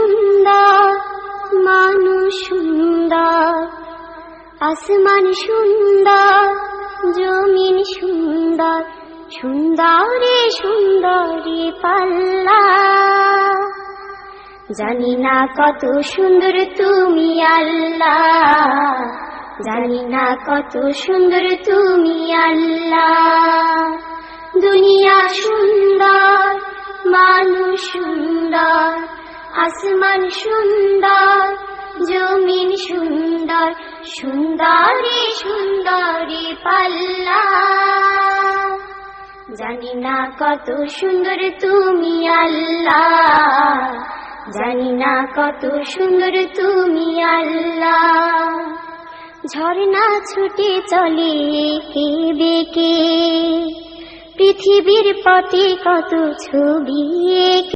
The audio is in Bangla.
সুন্দর, মানুষ সুন্দর, আসমান সুন্দর, জমিন সুন্দর, সুন্দরে সুন্দরী পাল্লা। জানি না কত সুন্দর তুমি আল্লাহ, জানি না কত সুন্দর তুমি আল্লাহ। দুনিয়া সুন্দর, মানুষ সুন্দর, আসমান সুন্দর, জমিন সুন্দর, সুন্দরে সুন্দরী পাল্লা। জানি না কত সুন্দর তুমি আল্লাহ, জানি না কত সুন্দর তুমি আল্লাহ। ঝর্ণা ছুটে চলে এঁকে বেঁকে, পৃথিবীর পথে কত ছবি এঁকে।